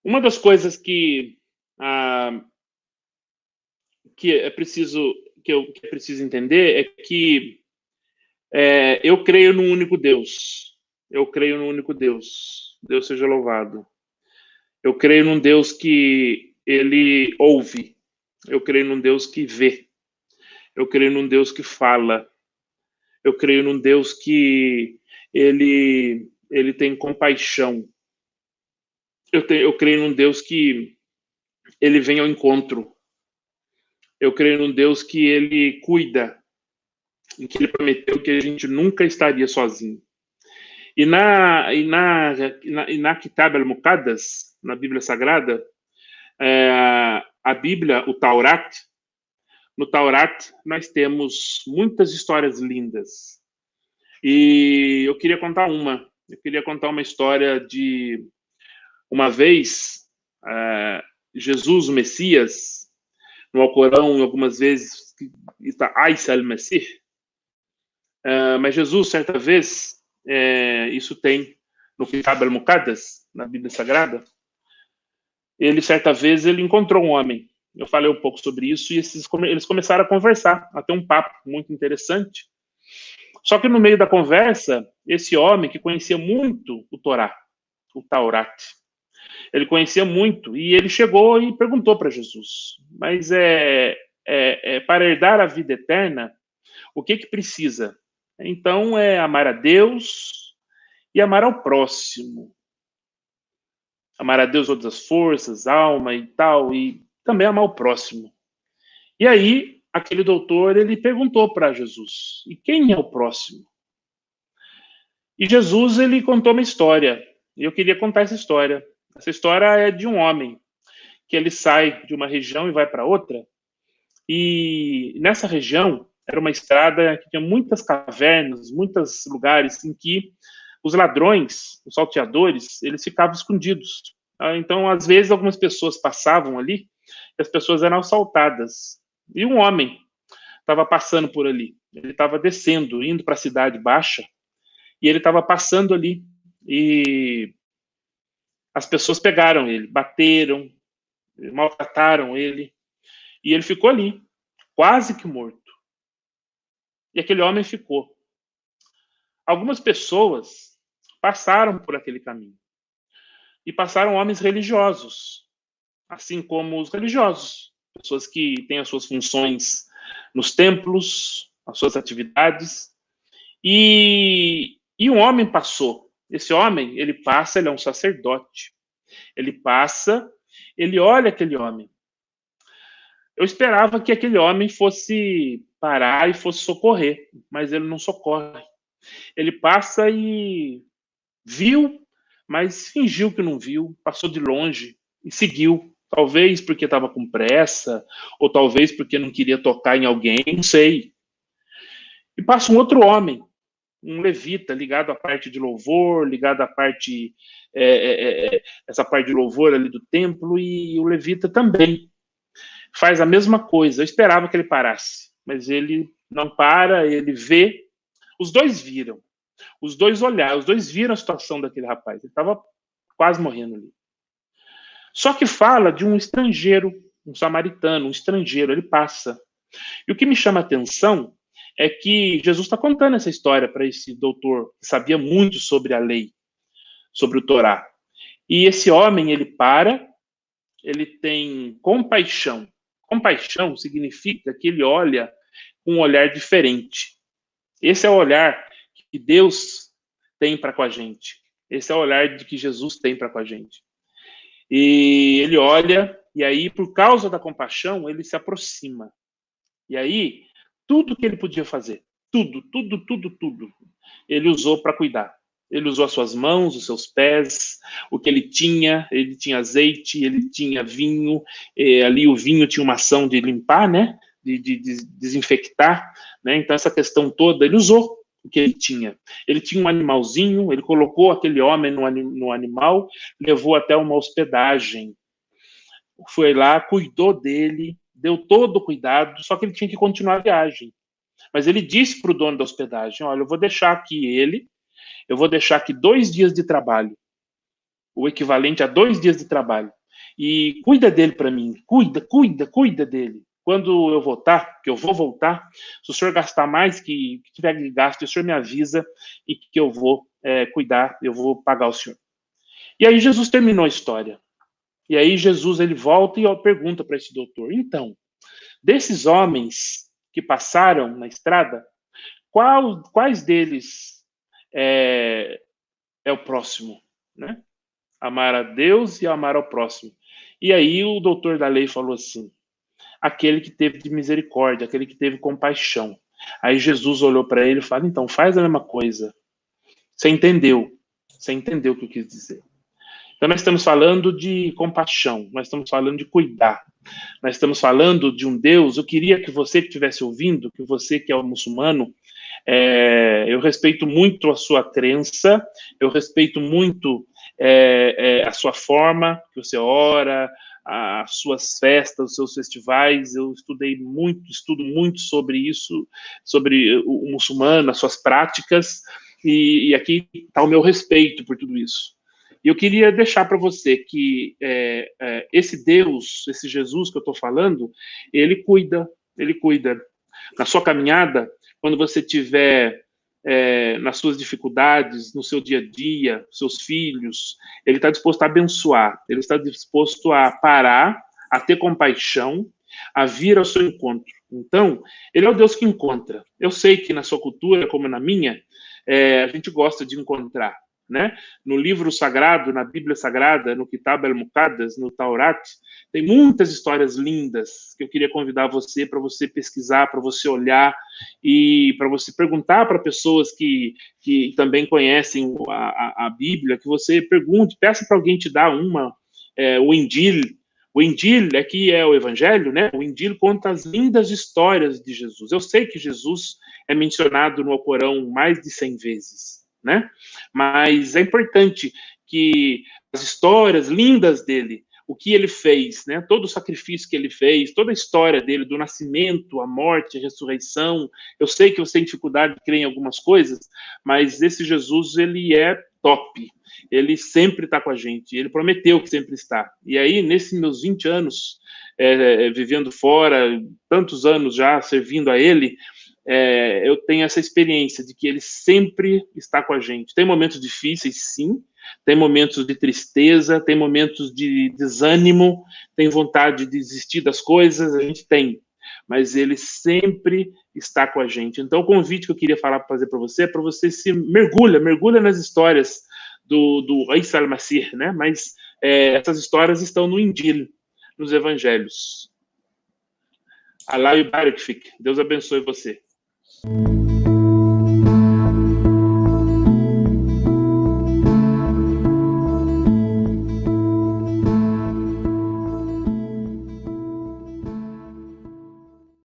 Uma das coisas ah, que é preciso que é preciso entender é que eu creio num único Deus. Eu creio num único Deus. Deus seja louvado. Eu creio num Deus que ele ouve. Eu creio num Deus que vê. Eu creio num Deus que fala. Eu creio num Deus que ele tem compaixão. Eu creio num Deus que ele vem ao encontro. Eu creio num Deus que ele cuida, em que ele prometeu que a gente nunca estaria sozinho. E na Kitab al-Muqaddas, na Bíblia Sagrada, a Bíblia, o Taurat, no Taurat nós temos muitas histórias lindas. E eu queria contar uma. Eu queria contar uma história de uma vez, Jesus, o Messias, no Alcorão, algumas vezes está Isa al-Masih, mas Jesus, certa vez, isso tem no Kitab al-Muqaddas, na Bíblia Sagrada, ele, certa vez, ele encontrou um homem. Eu falei um pouco sobre isso e eles começaram a conversar, a ter um papo muito interessante. Só que no meio da conversa, esse homem que conhecia muito o Torá, o Taurat, ele conhecia muito e ele chegou e perguntou para Jesus: mas para herdar a vida eterna, o que precisa? Então é amar a Deus e amar ao próximo. Amar a Deus todas as forças, alma e tal, e também amar o próximo. E aí, aquele doutor, ele perguntou para Jesus: e quem é o próximo? E Jesus, ele contou uma história. E eu queria contar essa história. Essa história é de um homem que ele sai de uma região e vai para outra. E nessa região era uma estrada que tinha muitas cavernas, muitos lugares em que os ladrões, os salteadores, eles ficavam escondidos. Então, às vezes, algumas pessoas passavam ali e as pessoas eram assaltadas. E um homem estava passando por ali. Ele estava descendo, indo para a cidade baixa, e ele estava passando ali. E as pessoas pegaram ele, bateram, maltrataram ele, e ele ficou ali, quase que morto. E aquele homem ficou. Algumas pessoas passaram por aquele caminho. E passaram homens religiosos, assim como os religiosos, pessoas que têm as suas funções nos templos, as suas atividades. E um homem passou. Esse homem, ele passa, ele é um sacerdote. Ele passa, ele olha aquele homem. Eu esperava que aquele homem fosse parar e fosse socorrer, mas ele não socorre. Ele passa e viu, mas fingiu que não viu, passou de longe e seguiu. Talvez porque estava com pressa, ou talvez porque não queria tocar em alguém, não sei. E passa um outro homem, um levita, ligado à parte de louvor, ligado à parte, essa parte de louvor ali do templo, e o levita também faz a mesma coisa. Eu esperava que ele parasse, mas ele não para, ele vê. Os dois viram, os dois olharam, os dois viram a situação daquele rapaz. Ele estava quase morrendo ali. Só que fala de um estrangeiro, um samaritano, um estrangeiro, ele passa. E o que me chama a atenção é que Jesus está contando essa história para esse doutor que sabia muito sobre a lei, sobre o Torá. E esse homem, ele para, ele tem compaixão. Compaixão significa que ele olha com um olhar diferente. Esse é o olhar que Deus tem para com a gente. Esse é o olhar de que Jesus tem para com a gente. E ele olha, e aí, por causa da compaixão, ele se aproxima. E aí, tudo que ele podia fazer, tudo, ele usou para cuidar. Ele usou as suas mãos, os seus pés, o que ele tinha azeite, ele tinha vinho, ali o vinho tinha uma ação de limpar, né? De desinfectar, né? Então essa questão toda, ele usou o que ele tinha. Ele tinha um animalzinho, ele colocou aquele homem no animal, levou até uma hospedagem, foi lá, cuidou dele, deu todo o cuidado, só que ele tinha que continuar a viagem. Mas ele disse para o dono da hospedagem: olha, eu vou deixar aqui 2 dias de trabalho. o equivalente a 2 dias de trabalho. E cuida dele para mim, cuida dele. Quando eu voltar, que eu vou voltar, se o senhor gastar mais que tiver gasto, o senhor me avisa e que eu vou cuidar, eu vou pagar o senhor. E aí Jesus terminou a história. E aí Jesus ele volta e pergunta para esse doutor: então, desses homens que passaram na estrada, quais deles é o próximo, né? Amar a Deus e amar ao próximo. E aí o doutor da lei falou assim: aquele que teve de misericórdia, aquele que teve compaixão. Aí Jesus olhou para ele e falou: então, faz a mesma coisa. Você entendeu o que eu quis dizer. Então, nós estamos falando de compaixão, nós estamos falando de cuidar, nós estamos falando de um Deus. Eu queria que você que estivesse ouvindo, que você que é um muçulmano, eu respeito muito a sua crença, eu respeito muito a sua forma, que você ora, as suas festas, os seus festivais. Eu estudo muito sobre isso, sobre o muçulmano, as suas práticas, e aqui está o meu respeito por tudo isso. E eu queria deixar para você que esse Deus, esse Jesus que eu estou falando, ele cuida. Na sua caminhada, quando você tiver nas suas dificuldades, no seu dia a dia, seus filhos, ele está disposto a abençoar, ele está disposto a parar, a ter compaixão, a vir ao seu encontro. Então, ele é o Deus que encontra. Eu sei que na sua cultura, como na minha, a gente gosta de encontrar, né? No livro sagrado, na Bíblia Sagrada, no Kitab al-Muqaddas, no Taurat, tem muitas histórias lindas que eu queria convidar você para você pesquisar, para você olhar e para você perguntar para pessoas que também conhecem a Bíblia, que você pergunte, peça para alguém te dar o Injil. O Injil aqui é o Evangelho, né? O Injil conta as lindas histórias de Jesus. Eu sei que Jesus é mencionado no Alcorão mais de 100 vezes, né? Mas é importante que as histórias lindas dele, o que ele fez, né? Todo o sacrifício que ele fez, toda a história dele, do nascimento, a morte, a ressurreição. Eu sei que você tem dificuldade de crer em algumas coisas, mas esse Jesus, ele é top. Ele sempre está com a gente. Ele prometeu que sempre está. E aí, nesses meus 20 anos, vivendo fora, tantos anos já servindo a ele, eu tenho essa experiência de que ele sempre está com a gente. Tem momentos difíceis, sim. Tem momentos de tristeza, tem momentos de desânimo, tem vontade de desistir das coisas, a gente tem. Mas ele sempre está com a gente. Então, o convite que eu queria fazer para você é para você se mergulha nas histórias do Isa al-Masih, né? Mas essas histórias estão no Injil, nos Evangelhos. Allah yubarik fik. Deus abençoe você.